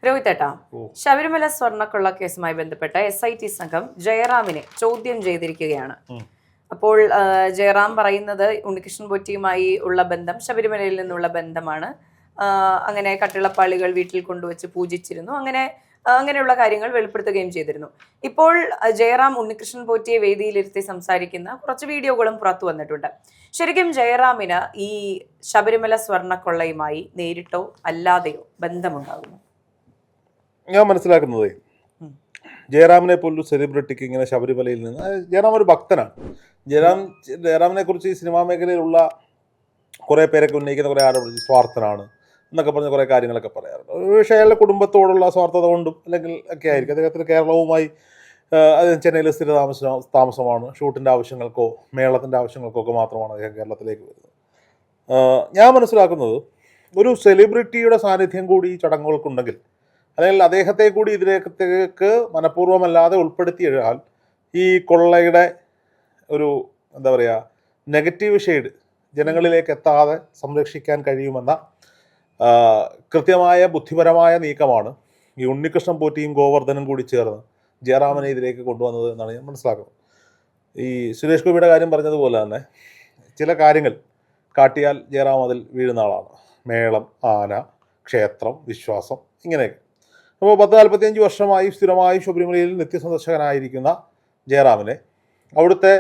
രോഹിത്തേട്ടാ, ശബരിമല സ്വർണ്ണക്കൊള്ള കേസുമായി ബന്ധപ്പെട്ട SIT സംഘം ജയറാമിനെ ചോദ്യം ചെയ്തിരിക്കുകയാണ്. അപ്പോൾ ജയറാം പറയുന്നത് ഉണ്ണികൃഷ്ണൻ പോറ്റിയുമായി ഉള്ള ബന്ധം ശബരിമലയിൽ നിന്നുള്ള ബന്ധമാണ്. അങ്ങനെ കട്ടിളപ്പാളികൾ വീട്ടിൽ കൊണ്ടുവച്ച് പൂജിച്ചിരുന്നു, അങ്ങനെയുള്ള കാര്യങ്ങൾ വെളിപ്പെടുത്തുകയും ചെയ്തിരുന്നു. ഇപ്പോൾ ജയറാം ഉണ്ണികൃഷ്ണൻ പോറ്റിയെ വേദിയിലിരുത്തി സംസാരിക്കുന്ന കുറച്ച് വീഡിയോകളും പുറത്തു വന്നിട്ടുണ്ട്. ശരിക്കും ജയറാമിന് ഈ ശബരിമല സ്വർണ്ണക്കൊള്ളയുമായി നേരിട്ടോ അല്ലാതെയോ ബന്ധമുണ്ടാകുന്നു? ഞാൻ മനസ്സിലാക്കുന്നത് ജയറാമിനെ പോലൊരു സെലിബ്രിറ്റിക്ക് ഇങ്ങനെ ശബരിമലയിൽ നിന്ന്, ജയറാം ഒരു ഭക്തനാണ്. ജയറാമിനെ കുറിച്ച് ഈ സിനിമാ മേഖലയിലുള്ള കുറേ പേരൊക്കെ ഉന്നയിക്കുന്ന കുറേ ആരോപണം, സ്വാർത്ഥനാണ് എന്നൊക്കെ പറഞ്ഞ കുറേ കാര്യങ്ങളൊക്കെ പറയാറുണ്ട്. പക്ഷേ അയാളുടെ കുടുംബത്തോടുള്ള സ്വാർത്ഥത കൊണ്ടും അല്ലെങ്കിൽ ഒക്കെ ആയിരിക്കും. അദ്ദേഹത്തിന് കേരളവുമായി ചെന്നൈയിൽ സ്ഥിര താമസമാണ്. ഷൂട്ടിൻ്റെ ആവശ്യങ്ങൾക്കോ മേളത്തിൻ്റെ ആവശ്യങ്ങൾക്കോ ഒക്കെ മാത്രമാണ് അദ്ദേഹം കേരളത്തിലേക്ക് വരുന്നത്. ഞാൻ മനസ്സിലാക്കുന്നത് ഒരു സെലിബ്രിറ്റിയുടെ സാന്നിധ്യം കൂടി ഈ ചടങ്ങുകൾക്കുണ്ടെങ്കിൽ, അല്ലെങ്കിൽ അദ്ദേഹത്തെ കൂടി ഇതിലേക്ക് മനഃപൂർവ്വമല്ലാതെ ഉൾപ്പെടുത്തിയാൽ ഈ കൊള്ളയുടെ ഒരു എന്താ പറയുക നെഗറ്റീവ് ഷെയ്ഡ് ജനങ്ങളിലേക്ക് എത്താതെ സംരക്ഷിക്കാൻ കഴിയുമെന്ന കൃത്യമായ ബുദ്ധിപരമായ നീക്കമാണ് ഈ ഉണ്ണികൃഷ്ണൻ പോറ്റിയും ഗോവർദ്ധനും കൂടി ചേർന്ന് ജയറാമിനെ ഇതിലേക്ക് കൊണ്ടുവന്നത് എന്നാണ് ഞാൻ മനസ്സിലാക്കുന്നത്. ഈ സുരേഷ് ഗോപിയുടെ കാര്യം പറഞ്ഞതുപോലെ തന്നെ ചില കാര്യങ്ങൾ കാട്ടിയാൽ ജയറാം അതിൽ വീഴുന്ന ആളാണ്. മേളം, ആന, ക്ഷേത്രം, വിശ്വാസം, ഇങ്ങനെയൊക്കെ. അപ്പോൾ 40-45 വർഷമായി സ്ഥിരമായി ശബരിമലയിൽ നിത്യസന്ദർശകനായിരിക്കുന്ന ജയറാമിനെ അവിടുത്തെ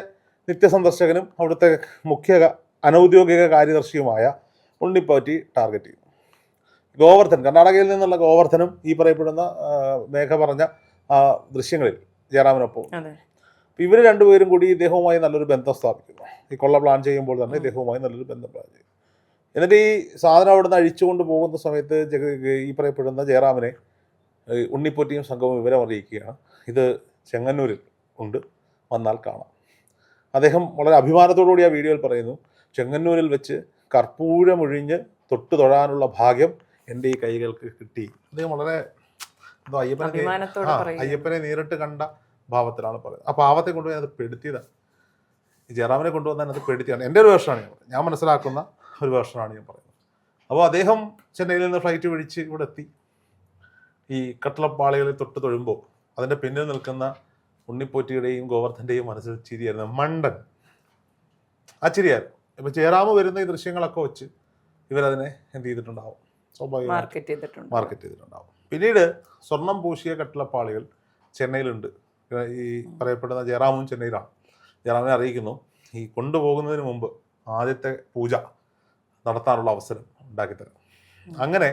നിത്യസന്ദർശകനും അവിടുത്തെ മുഖ്യ അനൗദ്യോഗിക കാര്യദർശിയുമായ ഉണ്ണിപ്പോറ്റി ടാർഗറ്റ് ചെയ്യും. ഗോവർദ്ധൻ, കർണാടകയിൽ നിന്നുള്ള ഗോവർദ്ധനും ഈ പറയപ്പെടുന്ന മേഘ പറഞ്ഞ ദൃശ്യങ്ങളിൽ ജയറാമിനൊപ്പം. അപ്പോൾ ഇവർ രണ്ടുപേരും കൂടി ഇദ്ദേഹവുമായി നല്ലൊരു ബന്ധം സ്ഥാപിക്കുന്നു. ഈ കൊള്ള പ്ലാൻ ചെയ്യുമ്പോൾ തന്നെ ഇദ്ദേഹവുമായി നല്ലൊരു ബന്ധം പ്ലാൻ ചെയ്യും. എന്നിട്ട് ഈ സാധനം അവിടുന്ന് അഴിച്ചുകൊണ്ട് പോകുന്ന സമയത്ത് ഈ പറയപ്പെടുന്ന ജയറാമിനെ ഉണ്ണിപ്പോറ്റിയും സംഘവും വിവരം അറിയിക്കുകയാണ്. ഇത് ചെങ്ങന്നൂരിൽ ഉണ്ട്, വന്നാൽ കാണാം. അദ്ദേഹം വളരെ അഭിമാനത്തോടുകൂടി ആ വീഡിയോയിൽ പറയുന്നു, ചെങ്ങന്നൂരിൽ വെച്ച് കർപ്പൂരമൊഴിഞ്ഞ് തൊട്ടു തൊഴാനുള്ള ഭാഗ്യം എൻ്റെ ഈ കൈകൾക്ക് കിട്ടി. അദ്ദേഹം വളരെ എന്തോ അയ്യപ്പനെ നേരിട്ട് കണ്ട ഭാവത്തിലാണ് പറയുന്നത്. ആ ഭാവത്തെ കൊണ്ടുപോയി അത് പെടുത്തിയതാണ്. ഈ ജയറാമിനെ കൊണ്ടുവന്നാൽ അത് പെടുത്തിയാണ്. എൻ്റെ ഒരു വേർഷനാണ് ഞാൻ മനസ്സിലാക്കുന്ന ഒരു വേർഷനാണ് ഞാൻ പറയുന്നത്. അപ്പോൾ അദ്ദേഹം ചെന്നൈയിൽ നിന്ന് ഫ്ലൈറ്റ് പിടിച്ച് ഇവിടെ എത്തി. ഈ കട്ടിളപ്പാളികളിൽ തൊട്ട് തൊഴുമ്പോൾ അതിൻ്റെ പിന്നിൽ നിൽക്കുന്ന ഉണ്ണിപ്പോറ്റിയുടെയും ഗോവർദ്ധൻ്റെയും മനസ്സിൽ ചിരിയായിരുന്നു. മണ്ടൻ ആ ചിരിയായിരുന്നു. ഇപ്പം ജയറാമ് വരുന്ന ഈ ദൃശ്യങ്ങളൊക്കെ വെച്ച് ഇവരതിനെ എന്ത് ചെയ്തിട്ടുണ്ടാവും, സ്വാഭാവികമായി മാർക്കറ്റ് ചെയ്തിട്ടുണ്ടാവും. പിന്നീട് സ്വർണം പൂശിയ കട്ടിളപ്പാളികൾ ചെന്നൈയിലുണ്ട്. ഈ പറയപ്പെടുന്ന ജയറാമും ചെന്നൈയിലാണ്. ജയറാമിനെ അറിയിക്കുന്നു, ഈ കൊണ്ടുപോകുന്നതിന് മുമ്പ് ആദ്യത്തെ പൂജ നടത്താനുള്ള അവസരം ഉണ്ടാക്കിത്തരാം. അങ്ങനെ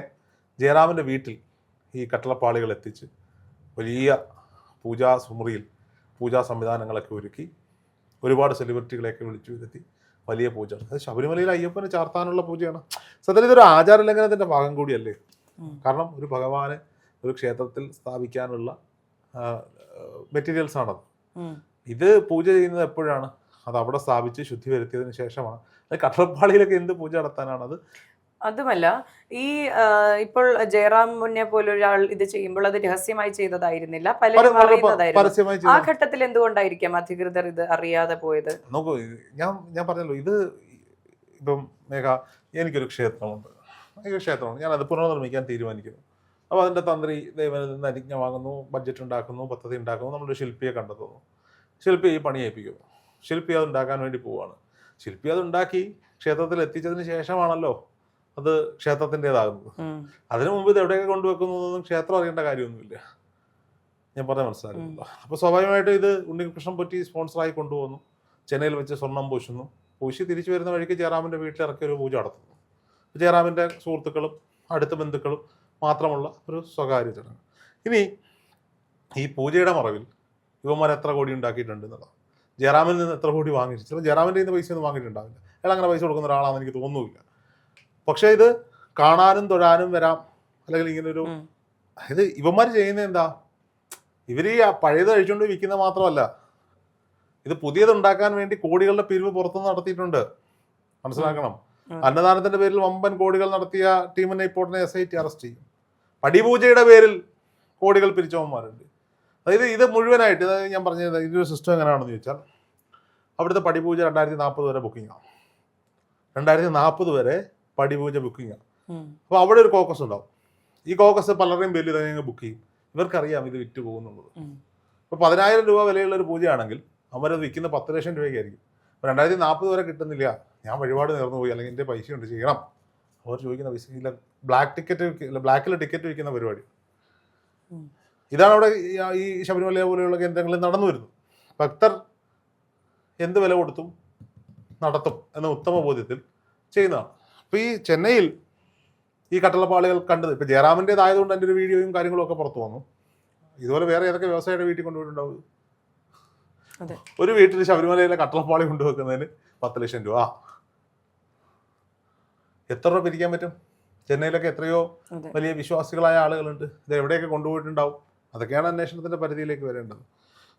ജയറാമിൻ്റെ വീട്ടിൽ ഈ കട്ടിളപ്പാളികൾ എത്തിച്ച് വലിയ പൂജാ മുറിയിൽ പൂജാ സംവിധാനങ്ങളൊക്കെ ഒരുക്കി ഒരുപാട് സെലിബ്രിറ്റികളെയൊക്കെ വിളിച്ചു വരുത്തി വലിയ പൂജ. അത് ശബരിമലയിൽ അയ്യപ്പന് ചാർത്താനുള്ള പൂജയാണ്. സത്യത്തിൽ ഇതൊരു ആചാര ലംഘനത്തിൻ്റെ ഭാഗം കൂടിയല്ലേ? കാരണം ഒരു ഭഗവാനെ ഒരു ക്ഷേത്രത്തിൽ സ്ഥാപിക്കാനുള്ള മെറ്റീരിയൽസ് ആണത്. ഇത് പൂജ ചെയ്യുന്നത് എപ്പോഴാണ്? അത് അവിടെ സ്ഥാപിച്ച് ശുദ്ധി വരുത്തിയതിന് ശേഷമാണ്. അത് കട്ടിളപ്പാളിയിലൊക്കെ എന്ത് പൂജ നടത്താനാണത്? അതുമല്ല, ഈ ഇപ്പോൾ ജയറാം മുന്നേ പോലൊരാൾ ഇത് ചെയ്യുമ്പോൾ അത് രഹസ്യമായി ചെയ്തതായിരുന്നില്ല, പലരും അറിയുന്നതായിരുന്നു. ആ ഘട്ടത്തിൽ എന്തുകൊണ്ടായിരിക്കാം അധികൃതർ ഇത് അറിയാതെ പോയത്? നോക്കൂ, ഞാൻ പറഞ്ഞല്ലോ, ഇത് ഇപ്പം മേഘ, എനിക്കൊരു ക്ഷേത്രമുണ്ട്, ഞാൻ അത് പുനർനിർമ്മിക്കാൻ തീരുമാനിക്കുന്നു. അപ്പോൾ അതിൻ്റെ തന്ത്രി ദൈവനിൽ നിന്ന് അനുജ്ഞ വാങ്ങുന്നു, ബഡ്ജറ്റ് ഉണ്ടാക്കുന്നു, പദ്ധതി ഉണ്ടാക്കുന്നു, നമ്മളൊരു ശില്പിയെ കണ്ടെത്തുന്നു. ശില്പി ഈ പണി ഏൽപ്പിക്കുന്നു. ശില്പി അത് ഉണ്ടാക്കാൻ വേണ്ടി പോവുകയാണ്. ശില്പി അത് ഉണ്ടാക്കി ക്ഷേത്രത്തിൽ എത്തിച്ചതിന് ശേഷമാണല്ലോ അത് ക്ഷേത്രത്തിൻ്റെതാകുന്നത്. അതിനു മുമ്പ് ഇത് എവിടെയൊക്കെ കൊണ്ടുവെക്കുന്നതൊന്നും ക്ഷേത്രം അറിയേണ്ട കാര്യമൊന്നുമില്ല. ഞാൻ പറഞ്ഞ മനസ്സിലാക്കുന്നില്ല. അപ്പോൾ സ്വാഭാവികമായിട്ടും ഇത് ഉണ്ണികൃഷ്ണൻ പോറ്റി സ്പോൺസറായി കൊണ്ടുപോകുന്നു. ചെന്നൈയിൽ വെച്ച് സ്വർണം പൂശുന്നു. പൂശി തിരിച്ചു വരുന്ന വഴിക്ക് ജയറാമിൻ്റെ വീട്ടിലിറക്കി ഒരു പൂജ നടത്തുന്നു. ജയറാമിൻ്റെ സുഹൃത്തുക്കളും അടുത്ത ബന്ധുക്കളും മാത്രമുള്ള ഒരു സ്വകാര്യ ചടങ്ങ്. ഇനി ഈ പൂജയുടെ മറവിൽ ഇവന്മാർ എത്ര കോടി ഉണ്ടാക്കിയിട്ടുണ്ട് എന്നുള്ളത്, ജയറാമിൽ നിന്ന് എത്ര കോടി വാങ്ങിയിട്ട്, ചില ജയറാമിൻ്റെ നിന്ന് പൈസ ഒന്നും വാങ്ങിയിട്ടുണ്ടാവില്ല. അയാൾ അങ്ങനെ പൈസ കൊടുക്കുന്ന ഒരാളാണെന്ന് എനിക്ക് തോന്നുന്നില്ല. പക്ഷേ ഇത് കാണാനും തൊഴാനും വരാം. അല്ലെങ്കിൽ ഇങ്ങനൊരു ഇത് ഇവന്മാർ ചെയ്യുന്നത് എന്താ, ഇവർ ഈ പഴയത് അഴിച്ചുകൊണ്ട് വിൽക്കുന്ന മാത്രമല്ല, ഇത് പുതിയത് ഉണ്ടാക്കാൻ വേണ്ടി കോടികളുടെ പിരിവ് പുറത്തുനിന്ന് നടത്തിയിട്ടുണ്ട്. മനസ്സിലാക്കണം. അന്നദാനത്തിന്റെ പേരിൽ വമ്പൻ കോടികൾ നടത്തിയ ടീമിനെ ഇപ്പോൾ SIT അറസ്റ്റ് ചെയ്യും. പടിപൂജയുടെ പേരിൽ കോടികൾ പിരിച്ചവന്മാരുണ്ട്. അതായത് ഇത് മുഴുവനായിട്ട്, ഞാൻ പറഞ്ഞത് ഇതൊരു സിസ്റ്റം എങ്ങനെയാണെന്ന് ചോദിച്ചാൽ, അവിടുത്തെ പടിപൂജ 2040 വരെ ബുക്കിംഗാണ്. 2040 വരെ പടിപൂജ ബുക്കിംഗാണ്. അപ്പോൾ അവിടെ ഒരു കോക്കസ് ഉണ്ടാവും. ഈ കോക്കസ് പലരുടെയും ബില്ല് തന്നെ ബുക്ക് ചെയ്യും. ഇവർക്കറിയാം ഇത് വിറ്റ് പോകുന്നുള്ളത്. ഇപ്പോൾ 10,000 രൂപ വിലയുള്ള ഒരു പൂജയാണെങ്കിൽ അവരത് വിൽക്കുന്ന 10 ലക്ഷം രൂപയ്ക്കായിരിക്കും. ഇപ്പോൾ 2040 വരെ കിട്ടുന്നില്ല, ഞാൻ വഴിപാട് നേർന്നു പോയി, അല്ലെങ്കിൽ എൻ്റെ പൈസ ഉണ്ട് ചെയ്യണം, അവർ ചോദിക്കുന്ന പൈസ ഇല്ല. ബ്ലാക്കിൽ ടിക്കറ്റ് വിൽക്കുന്ന പരിപാടി. ഇതാണ് അവിടെ ഈ ശബരിമല പോലെയുള്ള കേന്ദ്രങ്ങളിൽ നടന്നു വരുന്നത്. ഭക്തർ എന്ത് വില കൊടുത്തും നടത്തും എന്ന ഉത്തമ ബോധ്യത്തിൽ ചെയ്യുന്നതാണ്. അപ്പോൾ ഈ ചെന്നൈയിൽ ഈ കട്ടളപ്പാളികൾ കണ്ടത് ഇപ്പോൾ ജയറാമിൻ്റെതായതുകൊണ്ട് എൻ്റെ ഒരു വീഡിയോയും കാര്യങ്ങളും ഒക്കെ പുറത്തു വന്നു. ഇതുപോലെ വേറെ ഏതൊക്കെ വ്യവസായിയുടെ വീട്ടിൽ കൊണ്ടുപോയിട്ടുണ്ടാവും? ഒരു വീട്ടിൽ ശബരിമലയിലെ കട്ടളപ്പാളി കൊണ്ടുവെക്കുന്നതിന് 10 ലക്ഷം രൂപ. എത്ര രൂപ പിരിക്കാൻ പറ്റും? ചെന്നൈയിലൊക്കെ എത്രയോ വലിയ വിശ്വാസികളായ ആളുകളുണ്ട്. ഇത് എവിടെയൊക്കെ കൊണ്ടുപോയിട്ടുണ്ടാവും? അതൊക്കെയാണ് അന്വേഷണത്തിന്റെ പരിധിയിലേക്ക് വരേണ്ടത്.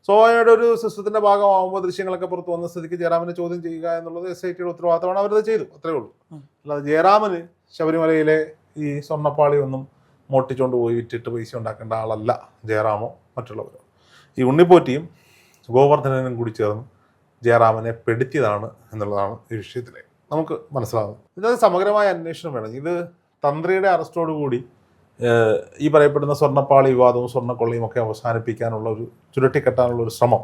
സ്വാഭാവികമായിട്ട് ഒരു സിസ്റ്റത്തിന്റെ ഭാഗമാകുമ്പോൾ ദൃശ്യങ്ങളൊക്കെ പുറത്ത് വന്ന സ്ഥിതിക്ക് ജയറാമിനെ ചോദ്യം ചെയ്യുക എന്നുള്ളത് SITയുടെ ഉത്തരവാദിത്തമാണ്. അവരത് ചെയ്തു, അത്രേ ഉള്ളൂ. അല്ലാതെ ജയറാമിന് ശബരിമലയിലെ ഈ സ്വർണ്ണപ്പാളി ഒന്നും മോട്ടിച്ചുകൊണ്ട് പോയി വിറ്റിട്ട് പൈസ ഉണ്ടാക്കേണ്ട ആളല്ല ജയറാമോ മറ്റുള്ളവരോ. ഈ ഉണ്ണിപ്പോറ്റിയും ഗോവർദ്ധനനും കൂടി ചേർന്ന് ജയറാമനെ പെടുത്തിയതാണ് എന്നുള്ളതാണ് ഈ വിഷയത്തിലെ നമുക്ക് മനസ്സിലാകുന്നത്. ഇതിനകത്ത് സമഗ്രമായ അന്വേഷണം വേണം. ഇത് തന്ത്രിയുടെ അറസ്റ്റോടുകൂടി ഈ പറയപ്പെടുന്ന സ്വർണ്ണപ്പാളി വിവാദവും സ്വർണ്ണക്കൊള്ളയും ഒക്കെ അവസാനിപ്പിക്കാനുള്ള ഒരു ചുരുട്ടിക്കെട്ടാനുള്ള ഒരു ശ്രമം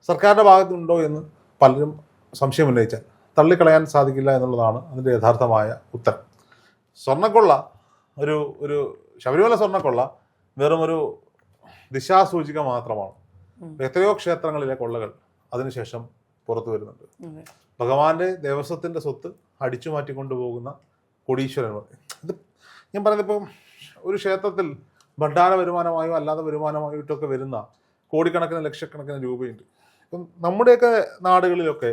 സർക്കാരിൻ്റെ ഭാഗത്തുണ്ടോ എന്ന് പലരും സംശയം ഉന്നയിച്ചാൽ തള്ളിക്കളയാൻ സാധിക്കില്ല എന്നുള്ളതാണ് അതിൻ്റെ യഥാർത്ഥമായ ഉത്തരം. സ്വർണ്ണക്കൊള്ള ഒരു ശബരിമല സ്വർണ്ണക്കൊള്ള വെറും ഒരു ദിശാസൂചിക മാത്രമാണ്. എത്രയോ ക്ഷേത്രങ്ങളിലെ കൊള്ളകൾ അതിനുശേഷം പുറത്തു വരുന്നുണ്ട്. ഭഗവാന്റെ ദേവസ്വത്തിൻ്റെ സ്വത്ത് അടിച്ചു മാറ്റിക്കൊണ്ടുപോകുന്ന കോടീശ്വരന്മാർ. ഇത് ഞാൻ പറയുന്നത് ഇപ്പം ഒരു ക്ഷേത്രത്തിൽ ഭണ്ഡാര വരുമാനമായോ അല്ലാതെ വരുമാനമായിട്ടൊക്കെ വരുന്ന കോടിക്കണക്കിന് ലക്ഷക്കണക്കിന് രൂപയുണ്ട്. ഇപ്പം നമ്മുടെയൊക്കെ നാടുകളിലൊക്കെ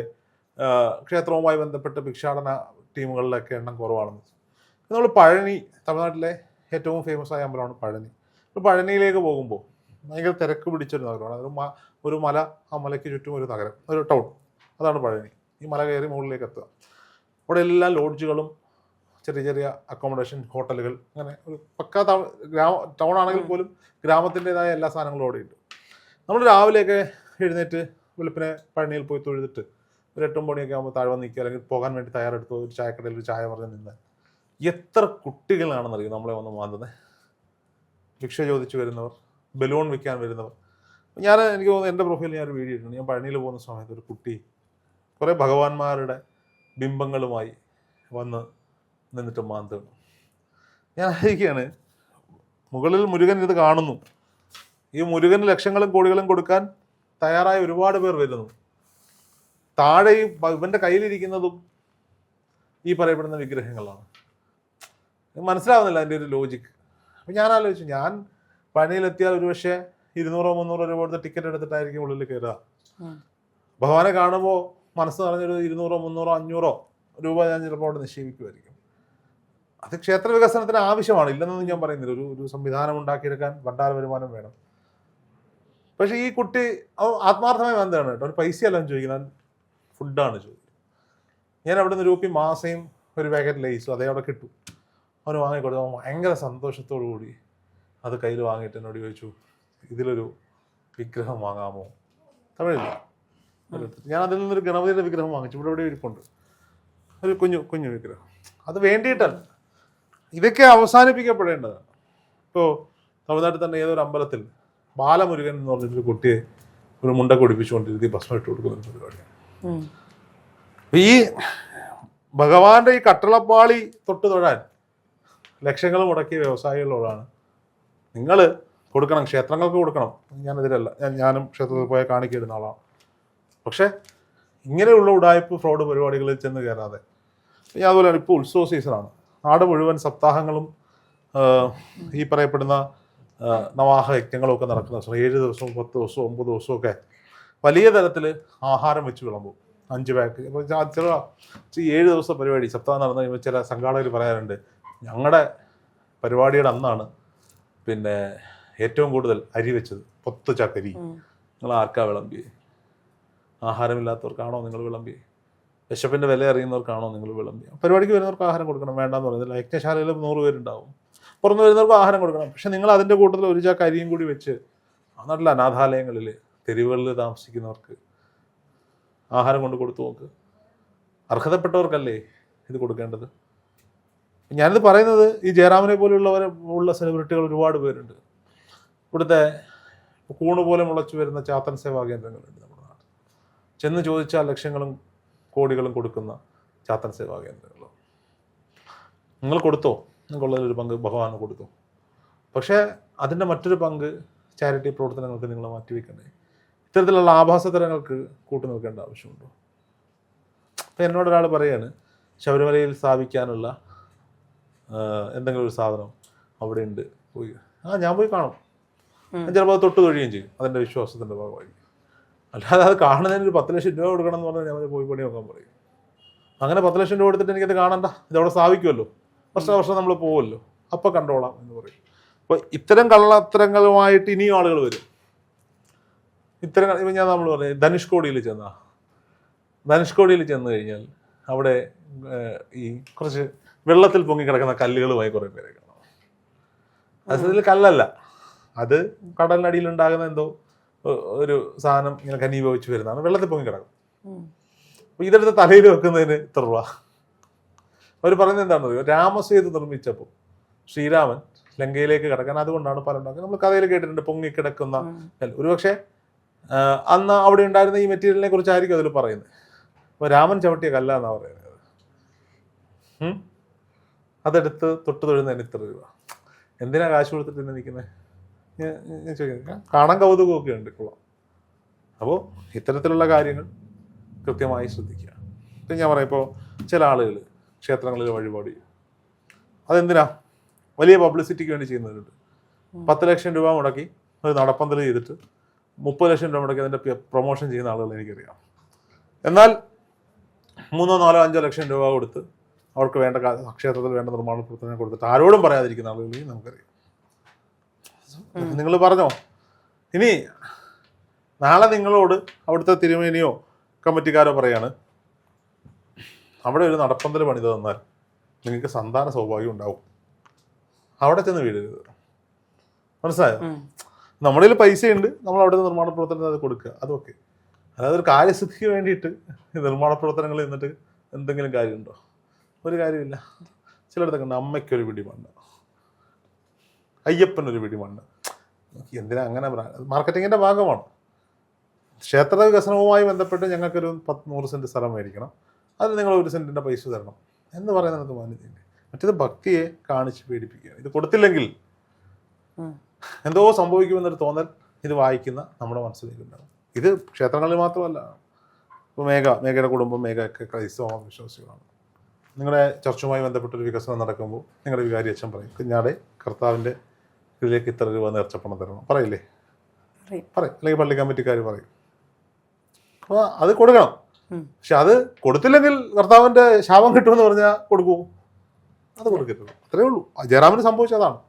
ക്ഷേത്രവുമായി ബന്ധപ്പെട്ട് ഭിക്ഷാടന ടീമുകളിലൊക്കെ എണ്ണം കുറവാണെന്ന്. നമ്മൾ പഴനി, തമിഴ്നാട്ടിലെ ഏറ്റവും ഫേമസ് ആയ അമ്പലമാണ് പഴനി. ഇപ്പോൾ പഴനിയിലേക്ക് പോകുമ്പോൾ ഭയങ്കര തിരക്ക് പിടിച്ചൊരു നഗരമാണ്. ഒരു മല, ആ മലയ്ക്ക് ചുറ്റും ഒരു നഗരം, ഒരു ടൗൺ, അതാണ് പഴനി. ഈ മല കയറി മുകളിലേക്ക് എത്തുക. അവിടെ എല്ലാ ലോഡ്ജുകളും ചെറിയ ചെറിയ അക്കോമഡേഷൻ ഹോട്ടലുകൾ, അങ്ങനെ ഒരു പക്കാ ടൗൺ ആണെങ്കിൽ പോലും ഗ്രാമത്തിൻ്റെതായ എല്ലാ സാധനങ്ങളും അവിടെ ഉണ്ട്. നമ്മൾ രാവിലെയൊക്കെ എഴുന്നേറ്റ് വെളുപ്പിനെ പഴനിയിൽ പോയി തൊഴുതിട്ട് ഒരു 8 മണിയൊക്കെ ആകുമ്പോൾ താഴെ വന്ന് നിൽക്കുക, അല്ലെങ്കിൽ പോകാൻ വേണ്ടി തയ്യാറെടുത്ത് ഒരു ചായക്കടയിൽ ഒരു ചായ പറഞ്ഞ് നിന്ന് എത്ര കുട്ടികളാണെന്നറിയും നമ്മളെ വന്ന് മാന്തുന്നത്. ഭിക്ഷ ചോദിച്ചു വരുന്നവർ, ബലൂൺ വിൽക്കാൻ വരുന്നവർ. എനിക്ക് തോന്നുന്നു എൻ്റെ പ്രൊഫൈലിൽ ഞാനൊരു വീഡിയോ ഇട്ടുണ്ട്. ഞാൻ പഴനിയിൽ പോകുന്ന സമയത്ത് ഒരു കുട്ടി കുറേ ഭഗവാന്മാരുടെ ബിംബങ്ങളുമായി വന്ന് നിന്നിട്ട് മാന്തുന്നു. ഞാൻ ആയിരിക്കുകയാണ്, മുകളിൽ മുരുകൻ ഇത് കാണുന്നു. ഈ മുരുകന് ലക്ഷങ്ങളും കോടികളും കൊടുക്കാൻ തയ്യാറായ ഒരുപാട് പേർ വരുന്നു. താഴെ ഇവൻ്റെ കയ്യിലിരിക്കുന്നതും ഈ പറയപ്പെടുന്ന വിഗ്രഹങ്ങളാണ്. മനസ്സിലാവുന്നില്ല അതിൻ്റെ ഒരു ലോജിക്ക്. അപ്പം ഞാൻ ആലോചിച്ചു, ഞാൻ പഴനിയിലെത്തിയാൽ ഒരുപക്ഷെ 200-300 രൂപ കൊടുത്ത് ടിക്കറ്റ് എടുത്തിട്ടായിരിക്കും ഉള്ളിൽ കയറുക. ഭഗവാനെ കാണുമ്പോൾ മനസ്സ് പറഞ്ഞൊരു 200-300-500 രൂപ ഞാൻ ചിലപ്പോൾ അവിടെ നിക്ഷേപിക്കുമായിരിക്കും. അത് ക്ഷേത്ര വികസനത്തിന് ആവശ്യമാണ്, ഇല്ലെന്നൊന്നും ഞാൻ പറയുന്നില്ല. ഒരു സംവിധാനം ഉണ്ടാക്കിയെടുക്കാൻ ഭണ്ഡാര വരുമാനം വേണം. പക്ഷേ ഈ കുട്ടി ആത്മാർത്ഥമായി വന്നതാണ് കേട്ടോ. ഒരു പൈസയല്ല ചോദിക്കുന്നത്, ഫുഡാണ് ചോദിക്കുന്നത്. ഞാൻ അവിടെ നിന്ന് രൂപി മാസയും ഒരു പാക്കറ്റ് ലേസും അതേ അവിടെ കിട്ടും. അവന് വാങ്ങിക്കൊടുത്തു. അവൻ ഭയങ്കര സന്തോഷത്തോടു കൂടി അത് കയ്യിൽ വാങ്ങിയിട്ട് എന്നോട് ചോദിച്ചു, ഇതിലൊരു വിഗ്രഹം വാങ്ങാമോ? തമിഴില്ല. ഞാൻ അതിൽ നിന്നൊരു ഗണപതിയുടെ വിഗ്രഹം വാങ്ങിച്ചു. ഇവിടെ ഇരിപ്പുണ്ട് ഒരു കുഞ്ഞു വിഗ്രഹം. അത് വേണ്ടിയിട്ടല്ല, ഇതൊക്കെ അവസാനിപ്പിക്കപ്പെടേണ്ടതാണ്. ഇപ്പോൾ തമിഴ്നാട്ടിൽ തന്നെ ഏതൊരു അമ്പലത്തിൽ ബാലമുരുകൻ എന്ന് പറഞ്ഞൊരു കുട്ടിയെ ഒരു മുണ്ട കൊടിപ്പിച്ചുകൊണ്ടിരുത്തി ഭസ്മം ഇട്ട് കൊടുക്കുന്ന ഒരു പരിപാടിയാണ്. ഈ ഭഗവാന്റെ ഈ കട്ടളപ്പാളി തൊട്ട് തൊഴാൻ ലക്ഷങ്ങൾ മുടക്കിയ വ്യവസായികളോടാണ് നിങ്ങൾ കൊടുക്കണം, ക്ഷേത്രങ്ങൾക്ക് കൊടുക്കണം. ഞാനെതിരല്ല, ഞാനും ക്ഷേത്രത്തിൽ പോയാൽ കാണിക്കിടുന്ന ആളാണ്. പക്ഷേ ഇങ്ങനെയുള്ള ഉടായ്പ ഫ്രോഡ് പരിപാടികളിൽ ചെന്ന് കയറാതെ. അതുപോലെയാണ് ഇപ്പോൾ ഉത്സവ സീസണാണ്. നാട് മുഴുവൻ സപ്താഹങ്ങളും ഈ പറയപ്പെടുന്ന നവാഹ യജ്ഞങ്ങളും ഒക്കെ നടക്കുന്ന 7 ദിവസവും 10 ദിവസവും 9 ദിവസവും ഒക്കെ വലിയ തരത്തിൽ ആഹാരം വെച്ച് വിളമ്പും. 5 പാക്ക്. ഇപ്പോൾ ചില 7 ദിവസം പരിപാടി സപ്താഹം നടന്നു കഴിയുമ്പോൾ ചില സംഘാടകർ പറയാറുണ്ട്, ഞങ്ങളുടെ പരിപാടിയുടെ അന്നാണ് പിന്നെ ഏറ്റവും കൂടുതൽ അരി വെച്ചത്, 10 ചക്കരി. നിങ്ങൾ ആർക്കാ വിളമ്പിയേ? ആഹാരമില്ലാത്തവർക്കാണോ നിങ്ങൾ വിളമ്പിയേ? വിശപ്പിൻ്റെ വില അറിയുന്നവർക്കാണോ നിങ്ങൾ വിളമ്പിയത്? പരിപാടിക്ക് വരുന്നവർക്ക് ആഹാരം കൊടുക്കണം, വേണ്ടെന്ന് പറയുന്നില്ല. യജ്ഞശാലയിൽ 100 പേരുണ്ടാവും, പുറത്ത് വരുന്നവർക്ക് ആഹാരം കൊടുക്കണം. പക്ഷെ നിങ്ങൾ അതിൻ്റെ കൂട്ടത്തിൽ ഒരു ചാക്ക് അരിയും കൂടി വെച്ച് ആ നാട്ടിലെ അനാഥാലയങ്ങളിൽ തെരുവുകളിൽ താമസിക്കുന്നവർക്ക് ആഹാരം കൊണ്ട് കൊടുത്തു നോക്ക്. അർഹതപ്പെട്ടവർക്കല്ലേ ഇത് കൊടുക്കേണ്ടത്? ഞാനിത് പറയുന്നത് ഈ ജയറാമിനെ പോലെയുള്ളവരെ സെലിബ്രിറ്റികൾ ഒരുപാട് പേരുണ്ട്. ഇവിടുത്തെ കൂണ് പോലെ മുളച്ചു വരുന്ന ചാത്തൻ സേവാ കേന്ദ്രങ്ങളുണ്ട് നമ്മുടെ നാട്ടിൽ. ചെന്ന് ചോദിച്ചാൽ ലക്ഷങ്ങളും കോടികളും കൊടുക്കുന്ന ചാത്തൻ സേവാ കേന്ദ്രങ്ങൾ. നിങ്ങൾ കൊടുത്തോ, നിങ്ങൾക്കുള്ളതിലൊരു പങ്ക് ഭഗവാന് കൊടുത്തോ. പക്ഷേ അതിൻ്റെ മറ്റൊരു പങ്ക് ചാരിറ്റി പ്രവർത്തനങ്ങൾക്ക് നിങ്ങൾ മാറ്റിവെക്കണ്ടേ? ഇത്തരത്തിലുള്ള ആഭാസതരങ്ങൾക്ക് കൂട്ടു നിൽക്കേണ്ട ആവശ്യമുണ്ടോ? അപ്പം എന്നോടൊരാൾ പറയാണ് ശബരിമലയിൽ സ്ഥാപിക്കാനുള്ള എന്തെങ്കിലും ഒരു സാധനം അവിടെ ഉണ്ട്, പോയി ഞാൻ പോയി കാണും, ഞാൻ ചിലപ്പോൾ അത് തൊട്ട് തൊഴിയുകയും ചെയ്യും, അതിൻ്റെ വിശ്വാസത്തിൻ്റെ ഭാഗമായി. അല്ലാതെ അത് കാണുന്നതിന് ഒരു 10 ലക്ഷം രൂപ കൊടുക്കണം എന്ന് പറഞ്ഞാൽ ഞാൻ പോയി പണി നോക്കാൻ പറയും. അങ്ങനെ 10 ലക്ഷം രൂപ കൊടുത്തിട്ട് എനിക്കത് കാണണ്ട, ഇതവിടെ സ്ഥാപിക്കുമല്ലോ, വർഷം നമ്മൾ പോകുമല്ലോ, അപ്പം കണ്ടോളാം എന്ന് പറയും. അപ്പോൾ ഇത്തരം കള്ളത്തരങ്ങളുമായിട്ട് ഇനിയും ആളുകൾ വരും. ഇത്തരം ഇപ്പം നമ്മൾ പറഞ്ഞു ധനുഷ്കോടിയിൽ ചെന്ന് കഴിഞ്ഞാൽ അവിടെ ഈ കുറച്ച് വെള്ളത്തിൽ പൊങ്ങിക്കിടക്കുന്ന കല്ലുകളുമായി കുറേ പേരെ കാണാം. അതിൽ കല്ലല്ല, അത് കടലിനടിയിലുണ്ടാകുന്ന എന്തോ ഒരു സാധനം ഇങ്ങനെ ഘനീഭവിച്ച് വരുന്നതാണ്, വെള്ളത്തിൽ പൊങ്ങിക്കിടക്കും. അപ്പോൾ ഇതെടുത്ത് തലയിൽ വെക്കുന്നതിന് ഇത്ര രൂപ. അവർ പറയുന്നത് എന്താണെന്നറിയോ, രാമസേതു നിർമ്മിച്ചപ്പോൾ ശ്രീരാമൻ ലങ്കയിലേക്ക് കിടക്കാൻ അതുകൊണ്ടാണ് പല ഉണ്ടാക്കുന്നത്. നമ്മൾ കഥയിൽ കേട്ടിട്ടുണ്ട് പൊങ്ങിക്കിടക്കുന്ന കല്ല്. ഒരുപക്ഷെ അന്ന് അവിടെ ഉണ്ടായിരുന്ന ഈ മെറ്റീരിയലിനെ കുറിച്ചായിരിക്കും അതിൽ പറയുന്നത്. അപ്പോൾ രാമൻ ചവിട്ടിയ കല്ല എന്നാണ് പറയുന്നത്. അതെടുത്ത് തൊട്ട് തൊഴുന്നതിന് ഇത്ര രൂപ. എന്തിനാ കാശ് കൊടുത്തിട്ട് തന്നെ നിൽക്കുന്നത്? ഞാൻ ചോദിക്കുന്നത്. കാണാൻ കൗതുകമൊക്കെ ഉണ്ട്, കൊള്ളാം. അപ്പോൾ ഇത്തരത്തിലുള്ള കാര്യങ്ങൾ കൃത്യമായി ശ്രദ്ധിക്കുക. ഇപ്പം ഞാൻ പറയാം, ഇപ്പോൾ ചില ആളുകൾ ക്ഷേത്രങ്ങളിൽ വഴിപാട് ചെയ്യും. അതെന്തിനാ? വലിയ പബ്ലിസിറ്റിക്ക് വേണ്ടി ചെയ്യുന്നവരുണ്ട്. 10 ലക്ഷം രൂപ മുടക്കി ഒരു നടപ്പന്തൽ ചെയ്തിട്ട് 30 ലക്ഷം രൂപ മുടക്കി അതിൻ്റെ പ്രൊമോഷൻ ചെയ്യുന്ന ആളുകൾ എനിക്കറിയാം. എന്നാൽ 3, 4, 5 ലക്ഷം രൂപ കൊടുത്ത് അവർക്ക് വേണ്ട ക്ഷേത്രത്തിൽ വേണ്ട നിർമ്മാണ പ്രവർത്തനം കൊടുത്തിട്ട് ആരോടും പറയാതിരിക്കുന്ന ആളുകളെയും നമുക്കറിയാം. നിങ്ങൾ പറഞ്ഞോ, ഇനി നാളെ നിങ്ങളോട് അവിടുത്തെ തിരുമേനിയോ കമ്മിറ്റിക്കാരോ പറയാണ് അവിടെ ഒരു നടപ്പന്തൽ പണിത് തന്നാൽ നിങ്ങൾക്ക് സന്താന സൗഭാഗ്യം ഉണ്ടാവും, അവിടെ ചെന്ന് വീഴരുത്. മനസ്സിലായോ? നമ്മുടെ കയ്യിൽ പൈസയുണ്ട്, നമ്മൾ അവിടെ നിർമ്മാണ പ്രവർത്തനത്തിന് അത് കൊടുക്കുക, അതൊക്കെ. അല്ലാതെ ഒരു കാര്യസിദ്ധിക്ക് വേണ്ടിയിട്ട് നിർമ്മാണ പ്രവർത്തനങ്ങൾ നിന്നിട്ട് എന്തെങ്കിലും കാര്യമുണ്ടോ? ഒരു കാര്യമില്ല. ചിലയിടത്തൊക്കെ ഉണ്ട് അമ്മയ്ക്കൊരു പിടി മണ്ണ്, അയ്യപ്പനൊരു പിടി മണ്ണ്. എന്തിനാ അങ്ങനെ? മാർക്കറ്റിങ്ങിൻ്റെ ഭാഗമാണ്. ക്ഷേത്ര വികസനവുമായി ബന്ധപ്പെട്ട് ഞങ്ങൾക്കൊരു 100 സെൻറ്റ് സ്ഥലം മേടിക്കണം, അതിന് നിങ്ങൾ 1 സെൻറ്റിൻ്റെ പൈസ തരണം എന്ന് പറയുന്നത് മാന്യതയില്ലേ? മറ്റേത് ഭക്തിയെ കാണിച്ച് പേടിപ്പിക്കുക. ഇത് കൊടുത്തില്ലെങ്കിൽ എന്തോ സംഭവിക്കുമെന്നൊരു തോന്നൽ ഇത് വായിക്കുന്ന നമ്മുടെ മനസ്സിലേക്ക് ഉണ്ടാകും. ഇത് ക്ഷേത്രങ്ങളിൽ മാത്രമല്ല. ഇപ്പോൾ മേഘയുടെ കുടുംബം, മേഘയൊക്കെ ക്രൈസ്തവ വിശ്വാസികളാണ്. നിങ്ങളുടെ ചർച്ചുമായി ബന്ധപ്പെട്ടൊരു വികസനം നടക്കുമ്പോൾ നിങ്ങളുടെ വികാരി അച്ഛൻ പറയും, കുഞ്ഞാടെ കർത്താവിൻ്റെ ഇതിലേക്ക് ഇത്ര രൂപ നേർച്ചപ്പണം തരണം, പറയില്ലേ? പറയും. അല്ലെങ്കിൽ പള്ളി കമ്മിറ്റിക്കാർ പറയും. അപ്പോൾ അത് കൊടുക്കണം. പക്ഷെ അത് കൊടുത്തില്ലെങ്കിൽ കർത്താവിൻ്റെ ശാപം കിട്ടുമെന്ന് പറഞ്ഞാൽ കൊടുക്കുമോ? അത് കൊടുക്കരുത്. അത്രേ ഉള്ളൂ. ജയറാമിന് സംഭവിച്ചതാണ്.